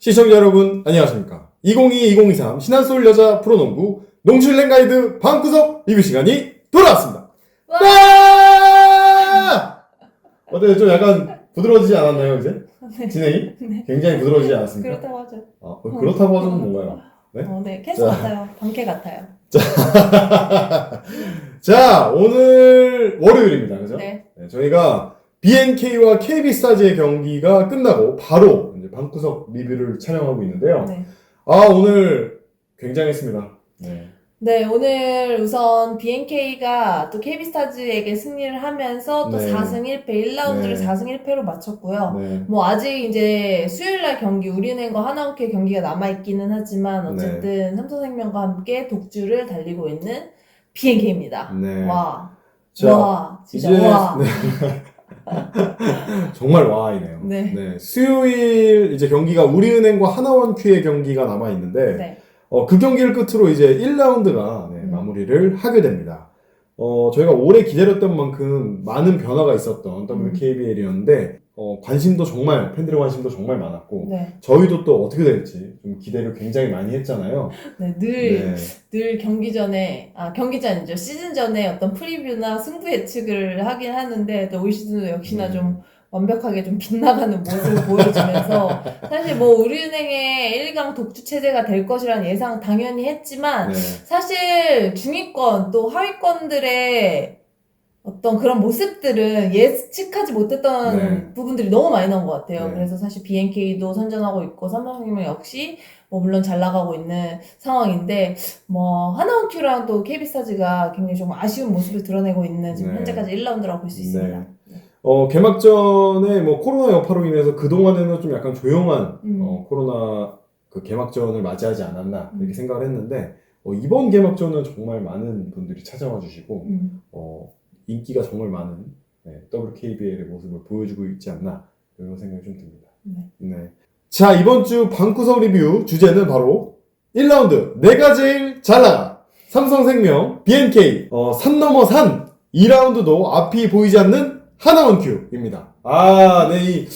시청자 여러분 안녕하십니까. 2022-2023 신한솔 여자 프로농구 농출랭 가이드 방구석 리뷰 시간이 돌아왔습니다. 와! 어때요? 좀 약간 부드러워지지 않았나요 이제? 네. 진행이? 네. 굉장히 부드러워지지 않았습니까? 그렇다고 하죠. 그렇다고 하자면 뭔가요? 네? 네, 캐스 같아요. 방캐 같아요. 자, 오늘 월요일입니다. 그죠? 네. 네, 저희가 BNK와 KB스타즈의 경기가 끝나고 바로 이제 방구석 리뷰를 촬영하고 있는데요. 네. 오늘 굉장했습니다. 네. 네, 오늘 우선 BNK가 또 KB스타즈에게 승리를 하면서 또 네. 4승 1패, 1라운드를 네. 4승 1패로 마쳤고요. 네. 뭐 아직 이제 수요일날 경기 우리은행과 하나원큐의 경기가 남아있기는 하지만 어쨌든 삼성생명과 함께 독주를 달리고 있는 BNK입니다. 네. 와. 자, 와. 진짜 이제 와. 네. 정말 와이네요. 네. 수요일 이제 경기가 우리은행과 하나원큐의 경기가 남아 있는데 네. 그 경기를 끝으로 이제 1라운드가 마무리를 하게 됩니다. 저희가 오래 기다렸던 만큼 많은 변화가 있었던 WKBL이었는데 관심도 정말 팬들의 관심도 정말 많았고 네. 저희도 또 어떻게 될지 좀 기대를 굉장히 많이 했잖아요. 네, 늘 경기 전에, 경기 전이죠. 시즌 전에 어떤 프리뷰나 승부 예측을 하긴 하는데, 또 올 시즌도 역시나 좀 완벽하게 좀 빗나가는 모습을 보여주면서, 사실 뭐 우리은행의 1강 독주 체제가 될 것이라는 예상 당연히 했지만, 네. 사실 중위권 또 하위권들의 어떤 그런 모습들은 예측하지 못했던 네. 부분들이 너무 많이 나온 것 같아요. 네. 그래서 사실 BNK도 선전하고 있고 삼성생명 역시 뭐 물론 잘 나가고 있는 상황인데 뭐 하나원큐랑 또 KB스타즈가 굉장히 좀 아쉬운 모습을 드러내고 있는 지금 네. 현재까지 1라운드라고 볼 수 있습니다. 개막전에 뭐 코로나 여파로 인해서 그동안에는 좀 약간 조용한 코로나 그 개막전을 맞이하지 않았나 이렇게 생각을 했는데 이번 개막전은 정말 많은 분들이 찾아와 주시고 인기가 정말 많은 WKBL의 모습을 보여주고 있지 않나 이런 생각이 좀 듭니다. 네. 자, 이번 주 방구석 리뷰 주제는 바로 1라운드 내가 제일 잘 나가 삼성생명 BNK 산 넘어 산 2라운드도 앞이 보이지 않는 하나원큐입니다. 네,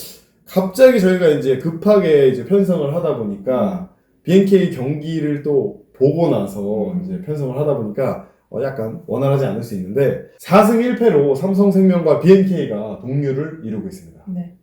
갑자기 저희가 이제 급하게 이제 편성을 하다 보니까 BNK 경기를 또 보고 나서 이제 편성을 하다 보니까 약간 원활하지 않을 수 있는데 4승 1패로 삼성생명과 BNK가 동률을 이루고 있습니다. 네.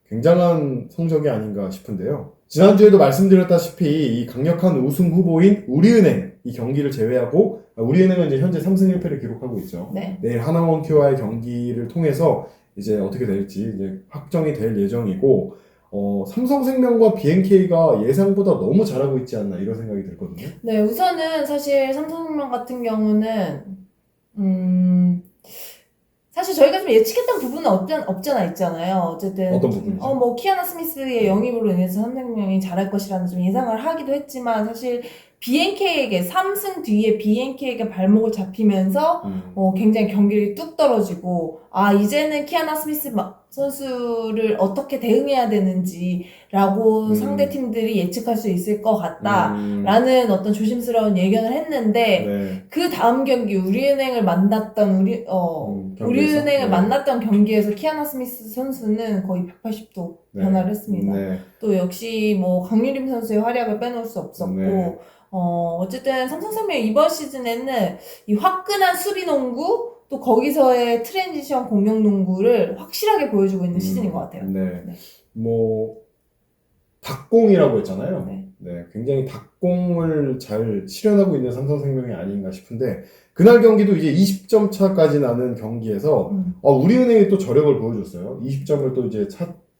굉장한 성적이 아닌가 싶은데요. 지난주에도 말씀드렸다시피 이 강력한 우승 후보인 우리은행 이 경기를 제외하고 우리은행은 이제 현재 3승 1패를 기록하고 있죠. 네. 내일 하나원큐와의 경기를 통해서 이제 어떻게 될지 이제 확정이 될 예정이고 삼성생명과 BNK가 예상보다 너무 잘하고 있지 않나 이런 생각이 들거든요. 네, 우선은 사실 삼성생명 같은 경우는 사실 저희가 좀 예측했던 부분은 없잖아 있잖아요. 어쨌든 어떤 부분이죠? 뭐 키아나 스미스의 영입으로 인해서 삼성생명이 잘할 것이라는 좀 예상을 하기도 했지만 사실 BNK에게 3승 뒤에 BNK에게 발목을 잡히면서 굉장히 경기력이 뚝 떨어지고 이제는 키아나 스미스 선수를 어떻게 대응해야 되는지라고 상대 팀들이 예측할 수 있을 것 같다라는 어떤 조심스러운 예견을 했는데 그 다음 경기 우리은행을 만났던 우리은행을 만났던 경기에서 키아나 스미스 선수는 거의 180도 변화를 했습니다. 또 역시 뭐 강유림 선수의 활약을 빼놓을 수 없었고 어쨌든 삼성생명 이번 시즌에는 이 화끈한 수비 농구 또 거기서의 트랜지션 공격 농구를 확실하게 보여주고 있는 시즌인 것 같아요. 뭐 닭공이라고 했잖아요. 네. 굉장히 닭공을 잘 실현하고 있는 삼성생명이 아닌가 싶은데 그날 경기도 이제 20점 차까지 나는 경기에서 우리은행이 또 저력을 보여줬어요. 20점을 또 이제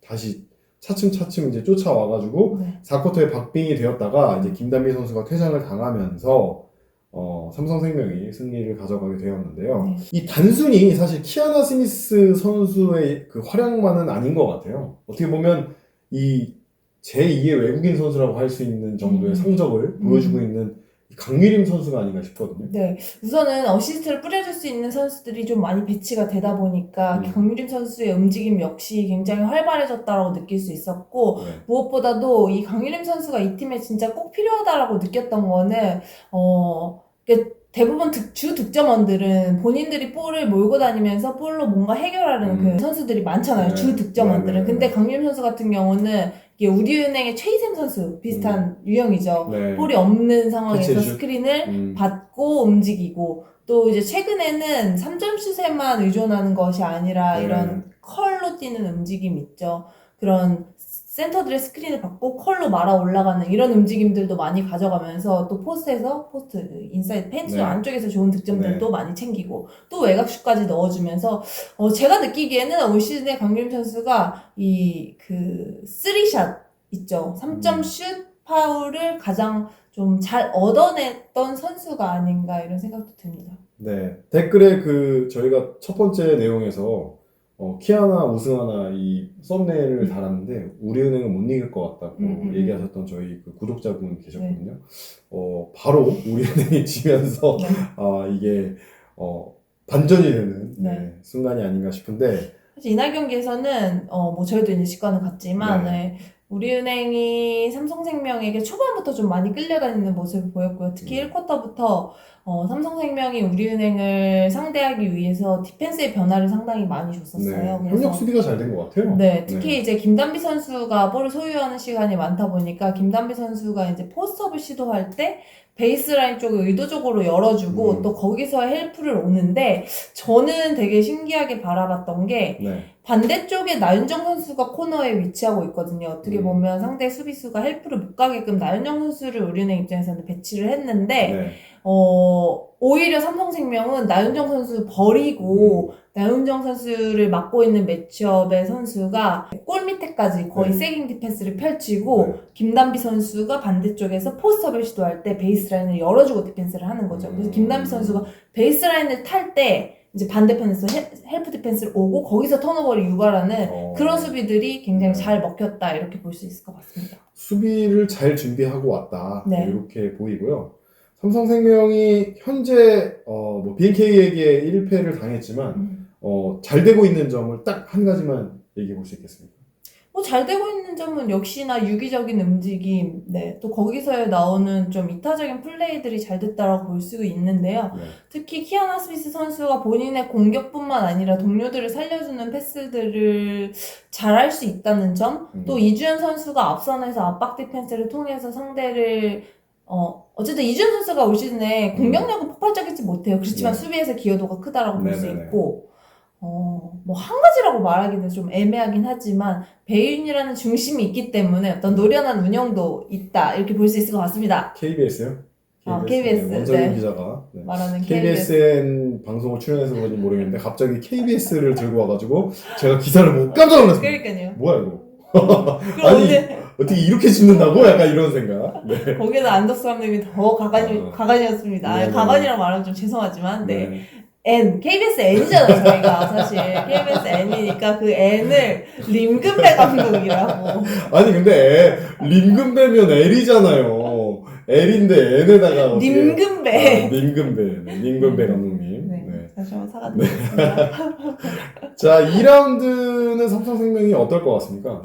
다시 차츰 이제 쫓아와가지고 4쿼터에 박빙이 되었다가 이제 김단비 선수가 퇴장을 당하면서 삼성생명이 승리를 가져가게 되었는데요. 이 단순히 사실 키아나 스미스 선수의 그 활약만은 아닌 것 같아요. 어떻게 보면 이 제2의 외국인 선수라고 할 수 있는 정도의 성적을 보여주고 있는 강유림 선수가 아닌가 싶거든요. 네, 우선은 어시스트를 뿌려줄 수 있는 선수들이 좀 많이 배치가 되다 보니까 강유림 선수의 움직임 역시 굉장히 활발해졌다라고 느낄 수 있었고 무엇보다도 이 강유림 선수가 이 팀에 진짜 꼭 필요하다라고 느꼈던 거는 대부분 주 득점원들은 본인들이 볼을 몰고 다니면서 볼로 뭔가 해결하는 그 선수들이 많잖아요. 주 득점원들은. 근데 강유림 선수 같은 경우는 이게 우리은행의 최희샘 선수 비슷한 유형이죠. 네. 볼이 없는 상황에서 캐치앤슛? 스크린을 받고 움직이고 또 이제 최근에는 3점 슛에만 의존하는 것이 아니라 네. 이런 컬로 뛰는 움직임 있죠. 그런 센터들의 스크린을 받고 컬로 말아 올라가는 이런 움직임들도 많이 가져가면서 또 포스트 인사이드 펜스 네. 안쪽에서 좋은 득점들도 네. 많이 챙기고 또 외곽슛까지 넣어주면서 제가 느끼기에는 올 시즌에 강유림 선수가 이 그 3샷 있죠. 3점 슛 파울을 가장 좀 잘 얻어냈던 선수가 아닌가 이런 생각도 듭니다. 네. 댓글에 저희가 첫 번째 내용에서 키아나 우승하나 이 썸네일을 달았는데 우리은행은 못 이길 것 같다고 얘기하셨던 저희 그 구독자분 계셨거든요. 바로 우리은행이 지면서 네. 이게 반전이 되는 네. 순간이 아닌가 싶은데 사실 이날 경기에서는 뭐 저희도 이제 직관을 갔지만 네. 네, 우리은행이 삼성생명에게 초반부터 좀 많이 끌려다니는 모습을 보였고요. 특히 1쿼터부터 삼성생명이 우리은행을 상대하기 위해서 디펜스의 변화를 상당히 많이 줬었어요. 네. 협력 수비가 잘 된 것 같아요. 네, 특히 이제 김단비 선수가 볼을 소유하는 시간이 많다 보니까 김단비 선수가 이제 포스트업을 시도할 때 베이스라인 쪽을 의도적으로 열어주고 또 거기서 헬프를 오는데 저는 되게 신기하게 바라봤던 게 네. 반대쪽에 나윤정 선수가 코너에 위치하고 있거든요. 어떻게 보면 상대 수비수가 헬프를 못 가게끔 나윤정 선수를 우리은행 입장에서는 배치를 했는데 네. 오히려 삼성생명은 나윤정 선수 버리고 나윤정 선수를 맡고 있는 매치업의 선수가 골 밑에까지 거의 네. 세깅 디펜스를 펼치고 네. 김단비 선수가 반대쪽에서 포스트업을 시도할 때 베이스라인을 열어주고 디펜스를 하는 거죠. 그래서 김단비 선수가 베이스라인을 탈 때 이제 반대편에서 헬프 디펜스를 오고 거기서 턴오버를 유발하는 그런 수비들이 굉장히 잘 먹혔다 이렇게 볼 수 있을 것 같습니다. 수비를 잘 준비하고 왔다. 네. 이렇게 보이고요. 삼성생명이 현재 뭐 BNK에게 1패를 당했지만 잘 되고 있는 점을 딱 한 가지만 얘기해 볼 수 있겠습니까? 뭐 잘 되고 있는 점은 역시나 유기적인 움직임, 네, 또 거기서 나오는 좀 이타적인 플레이들이 잘 됐다라고 볼 수 있는데요. 네. 특히 키아나 스미스 선수가 본인의 공격뿐만 아니라 동료들을 살려주는 패스들을 잘할 수 있다는 점, 또 이주연 선수가 앞선에서 압박 디펜스를 통해서 상대를 어쨌든 이주연 선수가 올 시즌에 공격력은 폭발적이지 못해요. 그렇지만 네. 수비에서 기여도가 크다라고 볼 수 네네네. 있고, 뭐 한 가지라고 말하기는 좀 애매하긴 하지만 배윤이라는 중심이 있기 때문에 어떤 노련한 운영도 있다 이렇게 볼 수 있을 것 같습니다. KBS요? KBS, 네, 원정인 네. 기자가 말하는 KBSN 방송을 출연해서 그런지 모르겠는데 갑자기 KBS를 들고 와가지고 제가 기사를 보고 깜짝 놀랐습니다. 그러니까요. 뭐야 이거? 그럼 아니 오늘 어떻게 이렇게 짓는다고? 약간 이런 생각. 네. 거기는 안덕수 감독님이 더 가관이었습니다. 네네. 가관이라고 말하면 좀 죄송하지만 네. KBS N이잖아요, 저희가. 사실. KBS N이니까 그 N을 림금배 감독이라고. 아니 근데 림금배면 L이잖아요. L인데 N에다가 어떻게 림금배. 림금배 감독님. 네. 네. 다시 한번 사과드리겠습니다. 자, 2라운드는 삼성생명이 어떨 것 같습니까?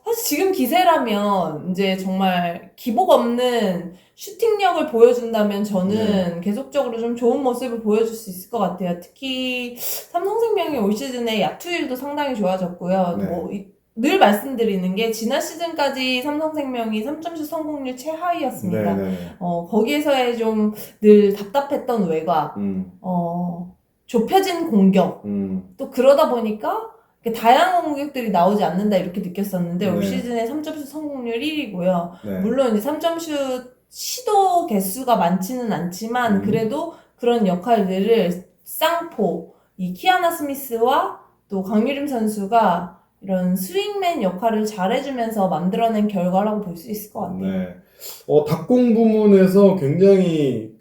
사실 지금 기세라면 이제 정말 기복 없는 슈팅력을 보여준다면 저는 계속적으로 좀 좋은 모습을 보여줄 수 있을 것 같아요. 특히 삼성생명이 올 시즌에 야투율도 상당히 좋아졌고요. 네. 늘 말씀드리는 게 지난 시즌까지 삼성생명이 3점슛 성공률 최하위였습니다. 거기에서의 좀 늘 답답했던 외곽, 좁혀진 공격, 또 그러다 보니까 다양한 공격들이 나오지 않는다 이렇게 느꼈었는데 올 시즌에 3점슛 성공률 1위고요. 물론 이제 3점슛 시도 개수가 많지는 않지만 그래도 그런 역할들을 쌍포, 이 키아나 스미스와 또 강유림 선수가 이런 스윙맨 역할을 잘해주면서 만들어낸 결과라고 볼 수 있을 것 같아요. 네. 닭공 부문에서 굉장히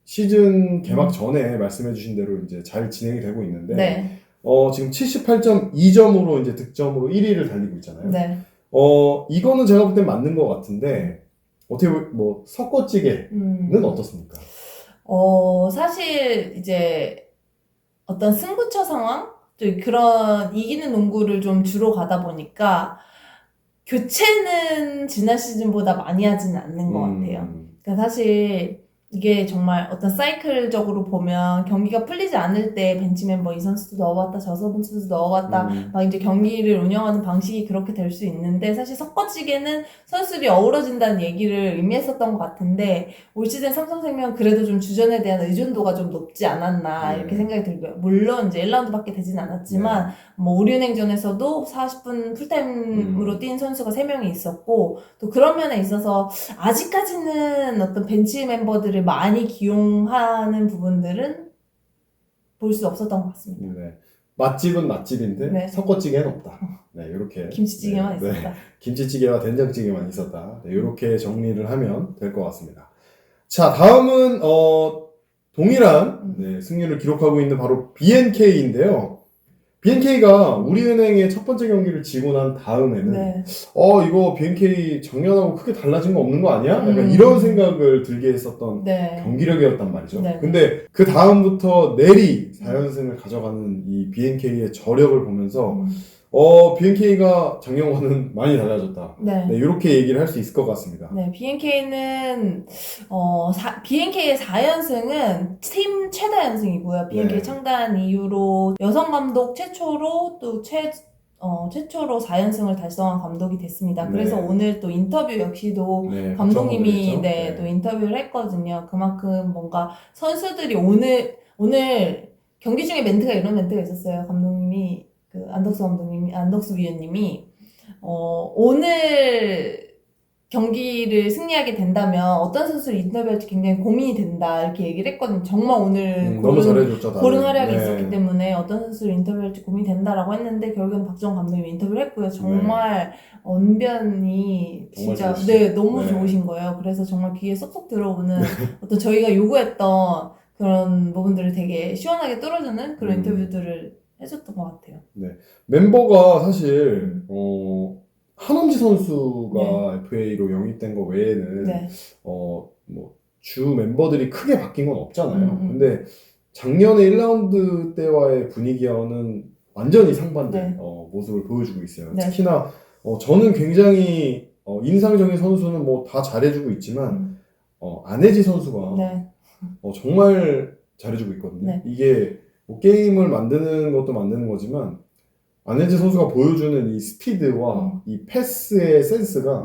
시즌 개막 전에 말씀해주신 대로 이제 잘 진행이 되고 있는데, 지금 78.2점으로 이제 득점으로 1위를 달리고 있잖아요. 네. 이거는 제가 볼 땐 맞는 것 같은데, 어떻게 뭐 섞어찌개는 어떻습니까? 사실 이제 어떤 승부처 상황? 또 그런 이기는 농구를 좀 주로 가다 보니까 교체는 지난 시즌보다 많이 하지는 않는 것 같아요. 그러니까 사실 이게 정말 어떤 사이클적으로 보면 경기가 풀리지 않을 때 벤치 멤버 이 선수도 넣어봤다 저 선수도 넣어봤다 막 이제 경기를 운영하는 방식이 그렇게 될 수 있는데 사실 섞어지게는 선수들이 어우러진다는 얘기를 의미했었던 것 같은데 올 시즌 삼성생명 그래도 좀 주전에 대한 의존도가 좀 높지 않았나 이렇게 생각이 들고요. 물론 이제 1라운드밖에 되진 않았지만 뭐 우리은행전에서도 40분 풀타임으로 뛴 선수가 3명이 있었고 또 그런 면에 있어서 아직까지는 어떤 벤치 멤버들을 많이 기용하는 부분들은 볼 수 없었던 것 같습니다. 네. 맛집은 맛집인데 네. 섞어찌개는 없다. 네, 이렇게 김치찌개만 있었다. 김치찌개와 된장찌개만 있었다. 네, 이렇게 정리를 하면 될 것 같습니다. 자, 다음은 동일한 승률을 기록하고 있는 바로 BNK인데요. BNK가 우리은행의 첫 번째 경기를 지고 난 다음에는 이거 BNK 작년하고 크게 달라진 거 없는 거 아니야? 약간 이런 생각을 들게 했었던 경기력이었단 말이죠. 근데 그 다음부터 내리 4연승을 가져가는 이 BNK의 저력을 보면서 BNK가 작년과는 많이 달라졌다. 네, 이렇게 얘기를 할 수 있을 것 같습니다. 네, BNK는 BNK의 4연승은 팀 최다 연승이고요. BNK 창단 이후로 여성 감독 최초로 또 최초로 4연승을 달성한 감독이 됐습니다. 그래서 오늘 또 인터뷰 역시도 감독님이 또 인터뷰를 했거든요. 그만큼 뭔가 선수들이 오늘 경기 중에 이런 멘트가 있었어요. 감독님이 안덕수 위원님이 오늘 경기를 승리하게 된다면 어떤 선수를 인터뷰할지 굉장히 고민이 된다 이렇게 얘기를 했거든요. 정말 오늘 너무 잘해줬죠. 고른 활약이 있었기 때문에 어떤 선수를 인터뷰할지 고민이 된다라고 했는데 결국엔 박정호 감독님이 인터뷰를 했고요. 정말 언변이 진짜 너무 좋으신 거예요. 그래서 정말 귀에 쏙쏙 들어오는 어떤 저희가 요구했던 그런 부분들을 되게 시원하게 뚫어주는 그런 인터뷰들을 해줬던 것 같아요. 네. 멤버가 사실 한엄지 선수가 FA로 영입된 거 외에는 뭐 주 멤버들이 크게 바뀐 건 없잖아요. 근데 작년에 1라운드 때와의 분위기와는 완전히 상반된 모습을 보여주고 있어요. 특히나 저는 굉장히 인상적인 선수는 뭐 다 잘해주고 있지만 안혜지 선수가 정말 잘해주고 있거든요. 이게 뭐 게임을 만드는 것도 만드는 거지만 안혜지 선수가 보여주는 이 스피드와 이 패스의 센스가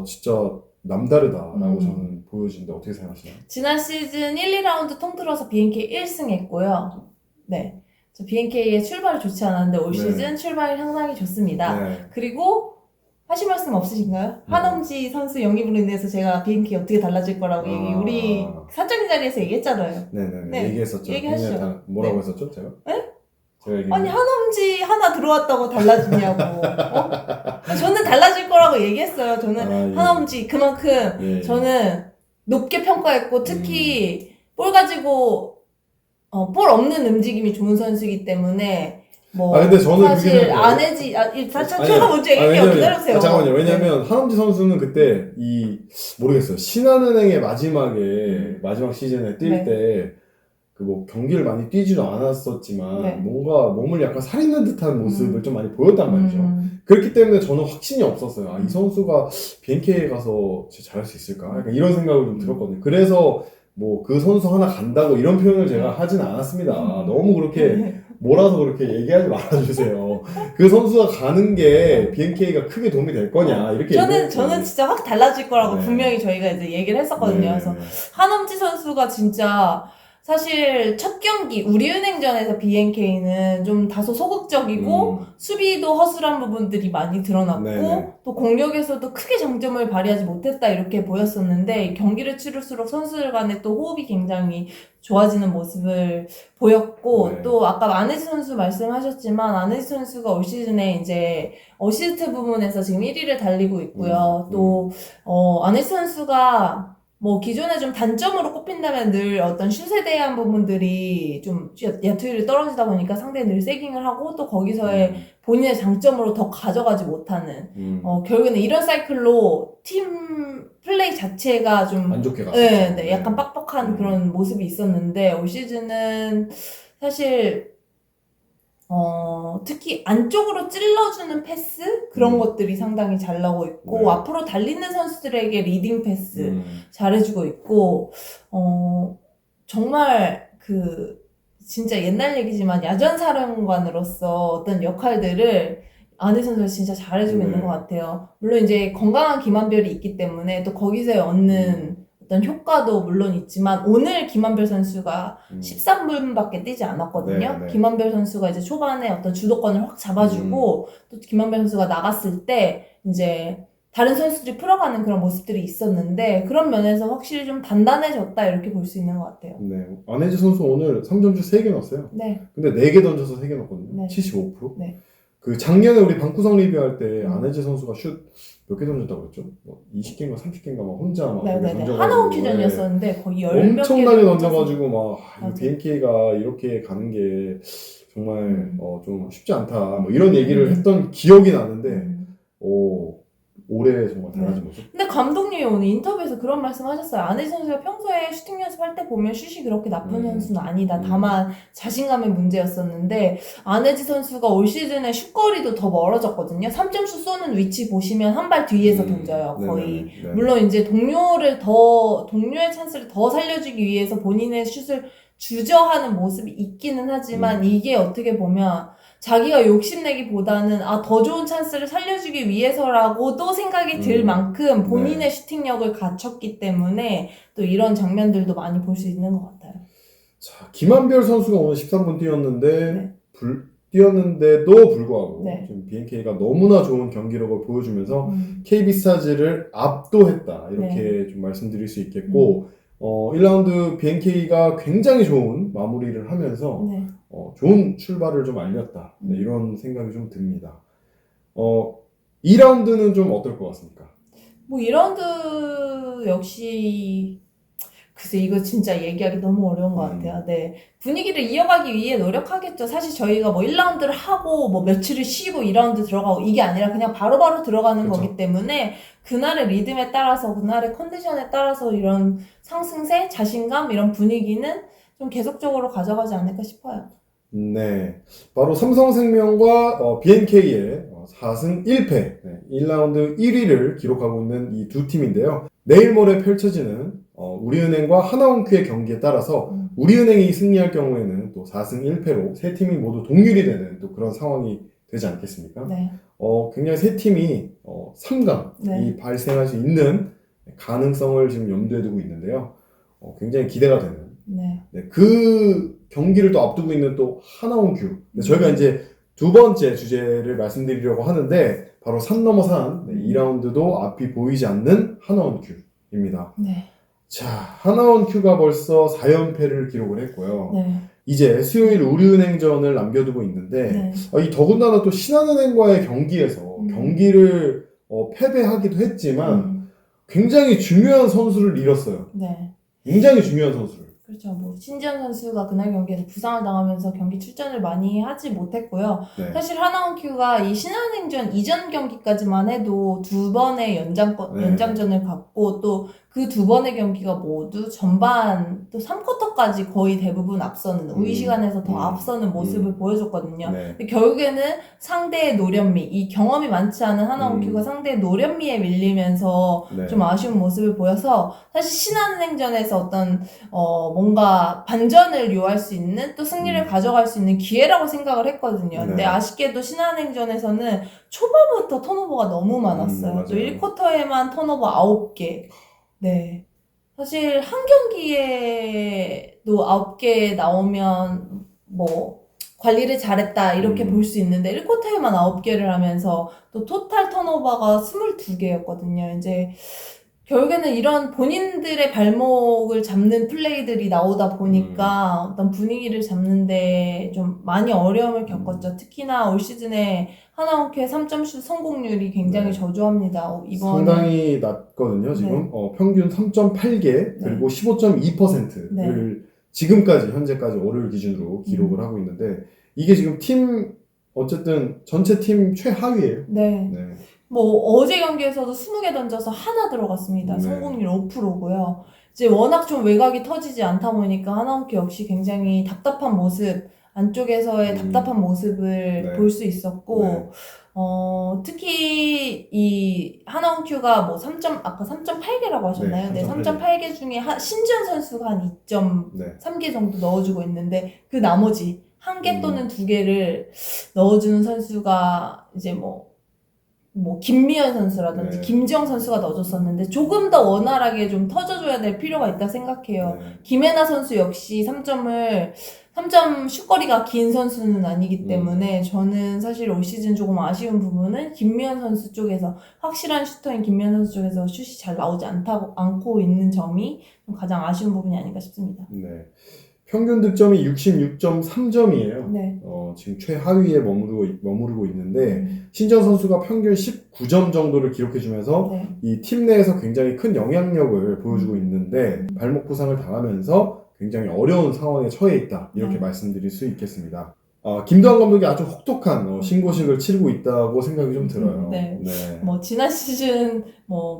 진짜 남다르다라고 저는 보여지는데 어떻게 생각하시나요? 지난 시즌 1, 2라운드 통틀어서 BNK 1승 했고요. 네. BNK의 출발이 좋지 않았는데 올 시즌 출발이 상당히 좋습니다. 그리고 하실 말씀 없으신가요? 한엄지 선수 영입으로 인해서 제가 BNK 어떻게 달라질 거라고 우리 사적인 자리에서 얘기했잖아요. 네네네. 얘기했었죠. 얘기하시죠. 뭐라고 했었죠, 제가? 네? 아니 한엄지 하나 들어왔다고 달라지냐고. 저는 달라질 거라고 얘기했어요. 저는 한엄지 그만큼 저는 높게 평가했고 특히 볼 가지고 볼 없는 움직임이 좋은 선수이기 때문에 근데 저는 사실 안혜지 제가 먼저 얘기해요. 기다려주세요. 잠깐만요. 왜냐면 한엄지 선수는 그때 모르겠어요. 신한은행의 마지막 시즌에 뛸 때 그 뭐 경기를 많이 뛰지도 않았었지만 뭔가 몸을 약간 살있는 듯한 모습을 좀 많이 보였단 말이죠. 그렇기 때문에 저는 확신이 없었어요. 이 선수가 BNK에 가서 진짜 잘할 수 있을까? 약간 이런 생각을 좀 들었거든요. 그래서 뭐 그 선수 하나 간다고 이런 표현을 제가 하진 않았습니다. 너무 그렇게 몰아서 그렇게 얘기하지 말아주세요. 그 선수가 가는 게 BNK가 크게 도움이 될 거냐 이렇게 저는 진짜 확 달라질 거라고 분명히 저희가 이제 얘기를 했었거든요. 그래서 한엄지 선수가 진짜 사실 첫 경기 우리은행전에서 BNK는 좀 다소 소극적이고 수비도 허술한 부분들이 많이 드러났고 또 공격에서도 크게 장점을 발휘하지 못했다 이렇게 보였었는데 경기를 치를수록 선수들 간의 또 호흡이 굉장히 좋아지는 모습을 보였고 또 아까 안혜지 선수 말씀하셨지만 안혜지 선수가 올 시즌에 이제 어시스트 부분에서 지금 1위를 달리고 있고요. 또 안혜지 선수가 뭐 기존에 좀 단점으로 꼽힌다면 늘 어떤 슛에 대한 부분들이 좀 야투율이 떨어지다 보니까 상대에 늘 세깅을 하고 또 거기서의 본인의 장점으로 더 가져가지 못하는 결국에는 이런 사이클로 팀 플레이 자체가 좀 안 좋게 갔어요. 약간 빡빡한 그런 모습이 있었는데 올 시즌은 사실 특히 안쪽으로 찔러주는 패스 그런 것들이 상당히 잘 나오고 있고 네. 앞으로 달리는 선수들에게 리딩 패스 잘해주고 있고 정말 진짜 옛날 얘기지만 야전사령관으로서 어떤 역할들을 안혜 선수가 진짜 잘해주고 있는 것 같아요. 물론 이제 건강한 김한별이 있기 때문에 또 거기서 얻는 어떤 효과도 물론 있지만 오늘 김한별 선수가 13분밖에 뛰지 않았거든요. 네. 김한별 선수가 이제 초반에 어떤 주도권을 확 잡아주고 또 김한별 선수가 나갔을 때 이제 다른 선수들이 풀어가는 그런 모습들이 있었는데 그런 면에서 확실히 좀 단단해졌다 이렇게 볼 수 있는 것 같아요. 네. 안혜지 선수 오늘 3점슛 3개 넣었어요. 네. 근데 4개 던져서 3개 넣었거든요. 네. 75%. 네. 그 작년에 우리 방구석 리뷰할 때 안혜지 선수가 슛 몇 개 던졌다고 그랬죠? 뭐 20개인가 30개인가 막 혼자 막 던져가지고 하나원 큐전이었었는데 거의 10몇 개 엄청나게 던져가지고 막 BNK가 이렇게 가는 게 정말 좀 쉽지 않다 뭐 이런 얘기를 했던 기억이 나는데 올해 정말 달라진 모습. 근데 감독님이 오늘 인터뷰에서 그런 말씀 하셨어요. 안혜지 선수가 평소에 슈팅 연습할 때 보면 슛이 그렇게 나쁜 선수는 아니다. 다만 자신감의 문제였었는데 안혜지 선수가 올 시즌에 슛거리도 더 멀어졌거든요. 3점슛 쏘는 위치 보시면 한 발 뒤에서 던져요. 거의. 물론 이제 동료의 찬스를 더 살려주기 위해서 본인의 슛을 주저하는 모습이 있기는 하지만 이게 어떻게 보면 자기가 욕심내기보다는 더 좋은 찬스를 살려주기 위해서라고도 생각이 들 만큼 본인의 슈팅력을 갖췄기 때문에 또 이런 장면들도 많이 볼 수 있는 것 같아요. 자, 김한별 선수가 오늘 13분 뛰었는데도 불구하고 지금 BNK가 너무나 좋은 경기력을 보여주면서 KB스타즈를 압도했다 이렇게 좀 말씀드릴 수 있겠고 1라운드 BNK가 굉장히 좋은 마무리를 하면서 좋은 출발을 좀 알렸다 이런 생각이 좀 듭니다. 2라운드는 좀 어떨 것 같습니까? 뭐 2라운드 역시 글쎄 이거 진짜 얘기하기 너무 어려운 것 같아요. 네. 분위기를 이어가기 위해 노력하겠죠. 사실 저희가 뭐 1라운드를 하고 뭐 며칠을 쉬고 2라운드 들어가고 이게 아니라 그냥 바로바로 들어가는 거기 때문에 그날의 리듬에 따라서 그날의 컨디션에 따라서 이런 상승세, 자신감 이런 분위기는 좀 계속적으로 가져가지 않을까 싶어요. 네. 바로 삼성생명과 BNK의 4승 1패 1라운드 1위를 기록하고 있는 이 두 팀인데요. 내일 모레 펼쳐지는 우리은행과 하나원큐의 경기에 따라서 우리은행이 승리할 경우에는 또 4승 1패로 세 팀이 모두 동률이 되는 또 그런 상황이 되지 않겠습니까? 네. 굉장히 세 팀이 3강이 발생할 수 있는 가능성을 지금 염두에 두고 있는데요. 굉장히 기대가 되는 그 경기를 또 앞두고 있는 또 하나원큐. 저희가 이제 두 번째 주제를 말씀드리려고 하는데 바로 산 넘어 산 2라운드도 앞이 보이지 않는 하나원큐입니다. 자, 하나원큐가 벌써 4연패를 기록을 했고요. 이제 수요일 우리은행전을 남겨두고 있는데 이 더군다나 또 신한은행과의 경기에서 경기를 패배하기도 했지만 굉장히 중요한 선수를 잃었어요. 굉장히 중요한 선수를. 그렇죠. 뭐 신지현 선수가 그날 경기에서 부상을 당하면서 경기 출전을 많이 하지 못했고요. 사실 하나원큐가 이 신한은행전 이전 경기까지만 해도 두 번의 연장전을 갖고 또 그 두 번의 경기가 모두 전반 또 3쿼터까지 거의 대부분 앞서는 우위 시간에서 더 앞서는 모습을 보여줬거든요. 근데 결국에는 상대의 노련미, 이 경험이 많지 않은 하나원큐가 상대의 노련미에 밀리면서 좀 아쉬운 모습을 보여서 사실 신한은행전에서 어떤 뭔가 반전을 요할 수 있는 또 승리를 가져갈 수 있는 기회라고 생각을 했거든요. 근데 아쉽게도 신한은행전에서는 초반부터 턴오버가 너무 많았어요. 또 1쿼터에만 턴오버 9개. 사실 한 경기에도 9개 나오면 뭐 관리를 잘했다 이렇게 볼 수 있는데 1쿼터에만 9개를 하면서 또 토탈 턴오버가 22개였거든요. 이제 결국에는 이런 본인들의 발목을 잡는 플레이들이 나오다 보니까 어떤 분위기를 잡는데 좀 많이 어려움을 겪었죠. 특히나 올 시즌에 하나원큐의 3점슛 성공률이 굉장히 저조합니다. 이번에 상당히 낮거든요. 지금 평균 3.8개 그리고 15.2%를 지금까지 현재까지 월요일 기준으로 기록을 하고 있는데 이게 지금 어쨌든 전체 팀 최하위예요. 뭐 어제 경기에서도 20개 던져서 하나 들어갔습니다. 성공률 5%고요. 이제 워낙 좀 외곽이 터지지 않다 보니까 하나원큐 역시 굉장히 답답한 모습 안쪽에서의 답답한 모습을 네. 볼 수 있었고, 네. 특히 이 하나원큐가 뭐 아까 3.8개라고 하셨나요? 네, 네, 3.8개 중에 신지현 선수가 한 2.3개 정도 넣어주고 있는데, 그 나머지 1개 또는 2개를 넣어주는 선수가 이제 김미연 선수라든지 네. 김지영 선수가 넣어줬었는데 조금 더 원활하게 좀 터져줘야 될 필요가 있다 생각해요. 네. 김혜나 선수 역시 3점 슛거리가 긴 선수는 아니기 때문에 저는 사실 올 시즌 조금 아쉬운 부분은 김미연 선수 쪽에서 확실한 슈터인 김미연 선수 쪽에서 슛이 잘 나오지 않고 있는 점이 좀 가장 아쉬운 부분이 아닌가 싶습니다. 네. 평균 득점이 66.3점이에요. 네. 지금 최하위에 머무르고 있는데 신지현 선수가 평균 19점 정도를 기록해주면서 네. 이 팀 내에서 굉장히 큰 영향력을 보여주고 있는데 발목 부상을 당하면서 굉장히 어려운 상황에 처해 있다 이렇게 네. 말씀드릴 수 있겠습니다. 김도환 감독이 아주 혹독한 신고식을 치르고 있다고 생각이 좀 들어요. 네. 지난 시즌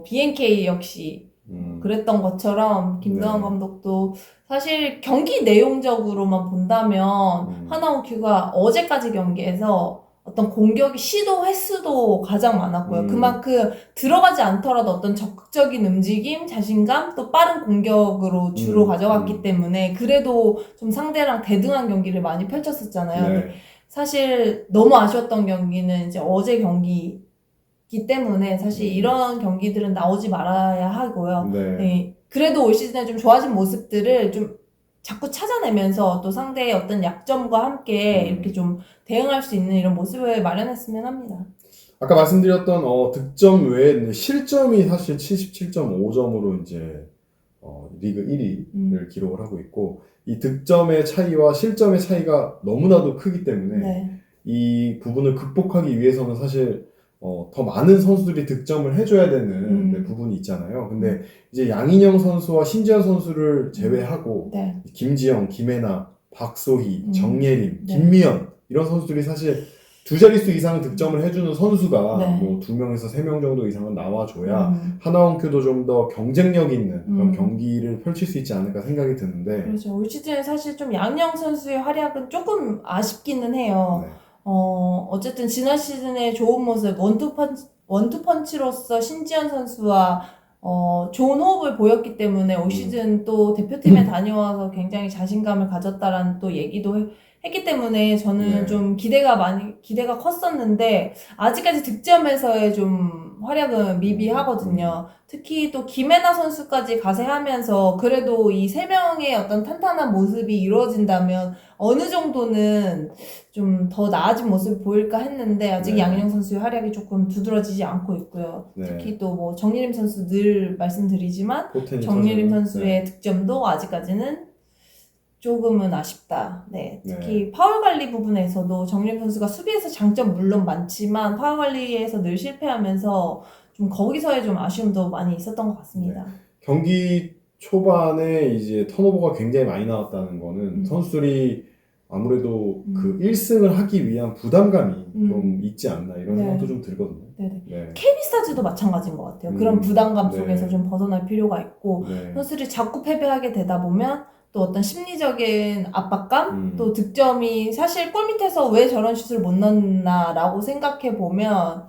BNK 역시 그랬던 것처럼 김도환 감독도 사실 경기 내용적으로만 본다면 하나원큐가 어제까지 경기에서 어떤 공격이 시도 횟수도 가장 많았고요. 그만큼 들어가지 않더라도 어떤 적극적인 움직임, 자신감, 또 빠른 공격으로 주로 가져갔기 때문에 그래도 좀 상대랑 대등한 경기를 많이 펼쳤었잖아요. 네. 사실 너무 아쉬웠던 경기는 이제 어제 경기이기 때문에 사실 이런 경기들은 나오지 말아야 하고요. 네. 그래도 올 시즌에 좀 좋아진 모습들을 좀 자꾸 찾아내면서 또 상대의 어떤 약점과 함께 이렇게 좀 대응할 수 있는 이런 모습을 마련했으면 합니다. 아까 말씀드렸던 득점 외에 실점이 사실 77.5점으로 이제 리그 1위를 기록을 하고 있고 이 득점의 차이와 실점의 차이가 너무나도 크기 때문에 이 부분을 극복하기 위해서는 사실 더 많은 선수들이 득점을 해줘야 되는 부분이 있잖아요. 근데 이제 양인영 선수와 신지현 선수를 제외하고 김지영, 김혜나, 박소희, 정예림, 김미연 이런 선수들이 사실 두 자릿수 이상 득점을 해주는 선수가 2명에서 3명 정도 이상은 나와줘야 하나원큐도 좀 더 경쟁력 있는 그런 경기를 펼칠 수 있지 않을까 생각이 드는데 그렇죠. 올 시즌 사실 좀 양인영 선수의 활약은 조금 아쉽기는 해요. 어쨌든 지난 시즌에 좋은 모습, 원투펀치로서 신지현 선수와 좋은 호흡을 보였기 때문에 올 시즌 또 대표팀에 다녀와서 굉장히 자신감을 가졌다라는 또 얘기도 했기 때문에 저는 좀 기대가 컸었는데 아직까지 득점에서의 좀 활약은 미비하거든요. 특히 또 김혜나 선수까지 가세하면서 그래도 이 세 명의 어떤 탄탄한 모습이 이루어진다면 어느 정도는 좀 더 나아진 모습을 보일까 했는데 아직 양인영 선수의 활약이 조금 두드러지지 않고 있고요. 특히 또 정예림 선수 늘 말씀드리지만 정예림 선수의 득점도 아직까지는 조금은 아쉽다. 특히 파울 관리 부분에서도 정예림 선수가 수비에서 장점 물론 많지만 파울 관리에서 늘 실패하면서 좀 거기서의 좀 아쉬움도 많이 있었던 것 같습니다. 경기 초반에 이제 턴오버가 굉장히 많이 나왔다는 거는 선수들이 아무래도 그 1승을 하기 위한 부담감이 좀 있지 않나 이런 생각도 좀 들거든요. KB스타즈도 마찬가지인 것 같아요. 그런 부담감 속에서 좀 벗어날 필요가 있고 선수들이 자꾸 패배하게 되다 보면 또 어떤 심리적인 압박감, 또 득점이 사실 골 밑에서 왜 저런 슛을 못 넣나라고 생각해 보면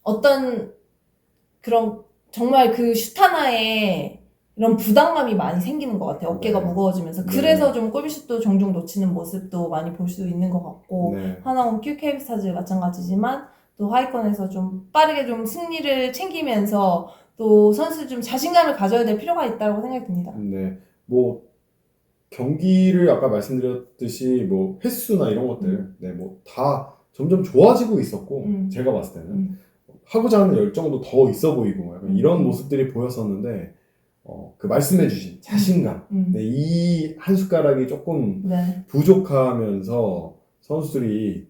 어떤 그런 정말 그 슛 하나에 이런 부담감이 많이 생기는 것 같아요. 어깨가 무거워지면서. 그래서 좀 골밑슛도 종종 놓치는 모습도 많이 볼 수 있는 것 같고 하나원큐, KB스타즈 마찬가지지만 또 하위권에서 좀 빠르게 좀 승리를 챙기면서 또 선수 좀 자신감을 가져야 될 필요가 있다고 생각이 듭니다. 경기를 아까 말씀드렸듯이 횟수나 이런 것들 다 점점 좋아지고 있었고 제가 봤을 때는 하고자 하는 열정도 더 있어 보이고 이런 모습들이 보였었는데 그 말씀해주신 자신감 이 한 숟가락이 조금 부족하면서 선수들이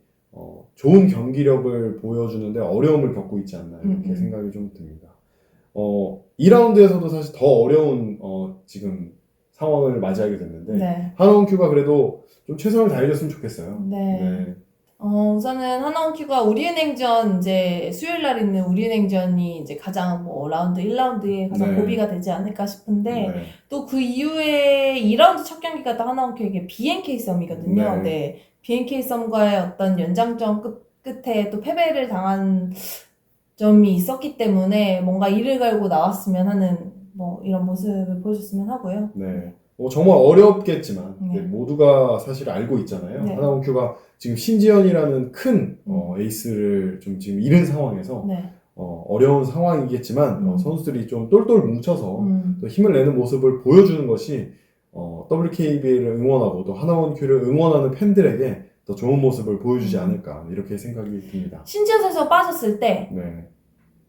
좋은 경기력을 보여주는데 어려움을 겪고 있지 않나 이렇게 생각이 좀 듭니다. 2라운드에서도 사실 더 어려운 지금 상황을 맞이하게 됐는데 하나원큐가 그래도 좀 최선을 다해줬으면 좋겠어요. 우선은 하나원큐가 우리은행전 이제 수요일 날 있는 우리은행전이 이제 가장 뭐 라운드 1라운드에 가장 네. 고비가 되지 않을까 싶은데 네. 또 그 이후에 2라운드 첫 경기가 또 하나원큐에게 BNK 썸이거든요. 네. 네. BNK 썸과의 어떤 연장전 끝에 또 패배를 당한 점이 있었기 때문에 뭔가 이를 갈고 나왔으면 하는 뭐 이런 모습을 보여줬으면 하고요. 네. 정말 어렵겠지만 네. 모두가 사실 알고 있잖아요. 네. 하나원큐가 지금 신지연이라는 큰 에이스를 좀 지금 잃은 상황에서 네. 어려운 상황이겠지만 선수들이 좀 똘똘 뭉쳐서 또 힘을 내는 모습을 보여주는 것이 WKBL을 응원하고 또 하나원큐를 응원하는 팬들에게 더 좋은 모습을 보여주지 않을까 이렇게 생각이 듭니다. 신지연 선수가 빠졌을 때 네.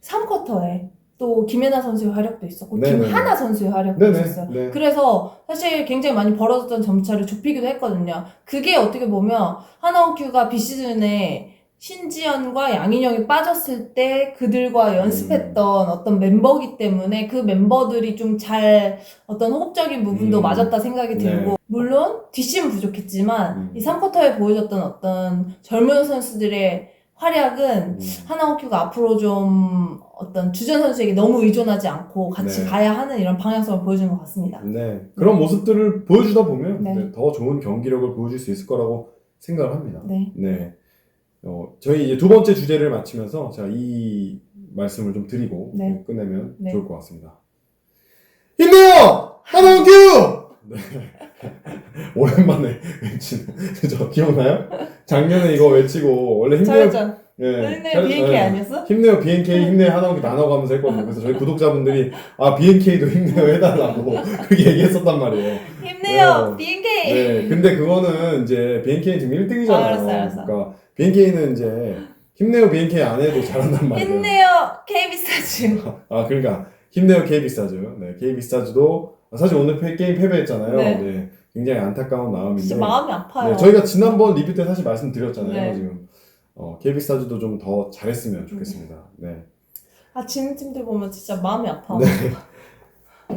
3쿼터에 또 김연아 선수의 활약도 있었고 네네. 김하나 선수의 활약도 네네. 있었어요. 네. 그래서 사실 굉장히 많이 벌어졌던 점차를 좁히기도 했거든요. 그게 어떻게 보면 하나원큐가 비시즌에 신지연과 양인영이 빠졌을 때 그들과 연습했던 어떤 멤버기 때문에 그 멤버들이 좀 잘 어떤 호흡적인 부분도 맞았다 생각이 들고 네. 물론 뒷심은 부족했지만 이 3쿼터에 보여줬던 어떤 젊은 선수들의 활약은 하나원큐가 앞으로 좀 어떤 주전 선수에게 너무 의존하지 않고 같이 네. 가야 하는 이런 방향성을 보여주는 것 같습니다. 네. 그런 모습들을 보여주다 보면 네. 더 좋은 경기력을 보여줄 수 있을 거라고 생각을 합니다. 네. 네. 저희 이제 두 번째 주제를 마치면서 제가 이 말씀을 좀 드리고 네. 끝내면 네. 좋을 것 같습니다. 힘내요! 하나원큐! 네. 오랜만에 외치는 저 기억나요? 작년에 이거 외치고 원래 힘내요. 잘했죠? 네. 힘내요 BNK 아니었어? 힘내요 BNK 힘내요 하나원큐 나눠가면서 했거든요. 그래서 저희 구독자분들이 BNK도 힘내요 해달라고 그렇게 얘기했었단 말이에요. 힘내요 네. BNK! 네, 근데 그거는 이제 BNK는 지금 1등이잖아요. 알았어. 그러니까 BNK는 이제 힘내요 BNK 안 해도 잘한단 말이에요. 힘내요 KB스타즈! 그러니까 힘내요 KB스타즈. 네, KB스타즈도 사실 오늘 게임 패배했잖아요. 네. 네, 굉장히 안타까운 마음인데. 진짜 마음이 아파요. 네, 저희가 지난번 리뷰 때 사실 말씀드렸잖아요. 네. 지금 KB스타즈도 좀 더 잘했으면 좋겠습니다. 네. 지는 팀들 보면 진짜 마음이 아파. 네.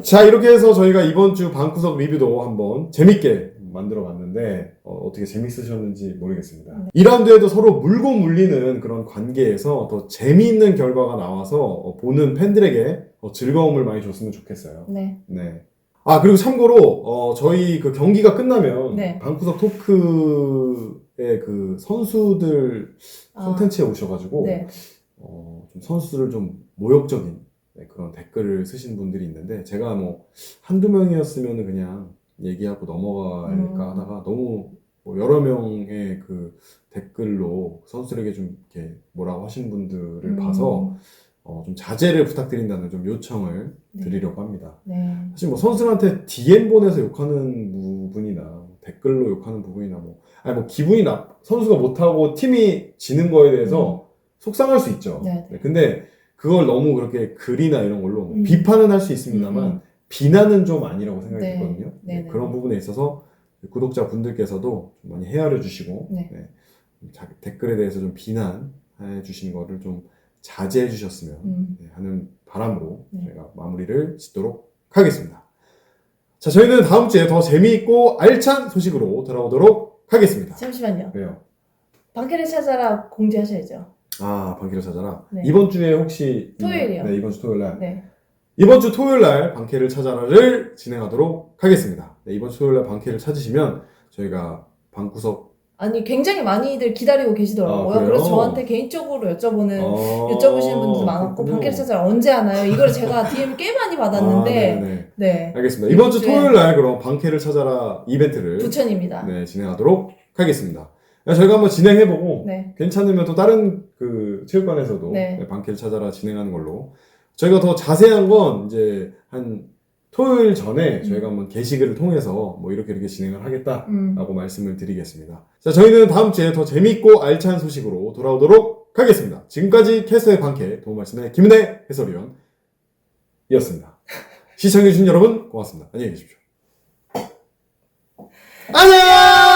자, 이렇게 해서 저희가 이번 주 방구석 리뷰도 한번 재밌게 만들어 봤는데 어떻게 재밌으셨는지 모르겠습니다. 2라운드에도 서로 물고 물리는 그런 관계에서 더 재미있는 결과가 나와서 보는 팬들에게 즐거움을 많이 줬으면 좋겠어요. 네. 네. 그리고 참고로 저희 그 경기가 끝나면 네. 방구석 토크의 그 선수들 콘텐츠에 오셔가지고 네. 좀 선수들을 좀 모욕적인 그런 댓글을 쓰신 분들이 있는데 제가 뭐 한두 명이었으면 그냥 얘기하고 넘어갈까 하다가 너무 여러 명의 그 댓글로 선수들에게 좀 이렇게 뭐라고 하시는 분들을 봐서 좀 자제를 부탁드린다는 좀 요청을 드리려고 합니다. 네. 사실 뭐 선수들한테 DM 보내서 욕하는 부분이나 댓글로 욕하는 부분이나 뭐 기분이 선수가 못하고 팀이 지는 거에 대해서 속상할 수 있죠. 네. 근데 그걸 너무 그렇게 글이나 이런 걸로 비판은 할 수 있습니다만 비난은 좀 아니라고 생각이 네. 들거든요. 네. 그런 부분에 있어서 구독자분들께서도 좀 많이 헤아려 주시고 댓글에 대해서 좀 비난해 주신 거를 좀 자제해 주셨으면 하는 바람으로 저희가 마무리를 짓도록 하겠습니다. 자, 저희는 다음 주에 더 재미있고 알찬 소식으로 돌아오도록 하겠습니다. 잠시만요. 왜요? 방캐를 찾아라 공지하셔야죠. 방캐를 찾아라. 네. 이번 주에 혹시 토요일이요. 네, 이번 주 토요일 날. 네. 이번 주 토요일 날 방캐를 찾아라를 진행하도록 하겠습니다. 네, 이번 주 토요일 날 방캐를 찾으시면 저희가 방구석 굉장히 많이들 기다리고 계시더라고요. 그래요? 그래서 저한테 개인적으로 여쭤보시는 분들도 많았고, 그렇군요. 방캐를 찾아라 언제 하나요? 이걸 제가 DM 꽤 많이 받았는데, 네네. 네. 알겠습니다. 이번 주 이번 주에 토요일 날 그럼 방캐를 찾아라 이벤트를 부천입니다. 네, 진행하도록 하겠습니다. 저희가 한번 진행해보고 네. 괜찮으면 또 다른 그 체육관에서도 네. 방캐를 찾아라 진행하는 걸로 저희가 더 자세한 건 이제 한 토요일 전에 저희가 한번 게시글을 통해서 뭐 이렇게 진행을 하겠다라고 말씀을 드리겠습니다. 자, 저희는 다음 주에 더 재밌고 알찬 소식으로 돌아오도록 하겠습니다. 지금까지 캐스터의 방캐 도움 말씀의 김은혜 해설위원이었습니다. 시청해주신 여러분 고맙습니다. 안녕히 계십시오. 안녕!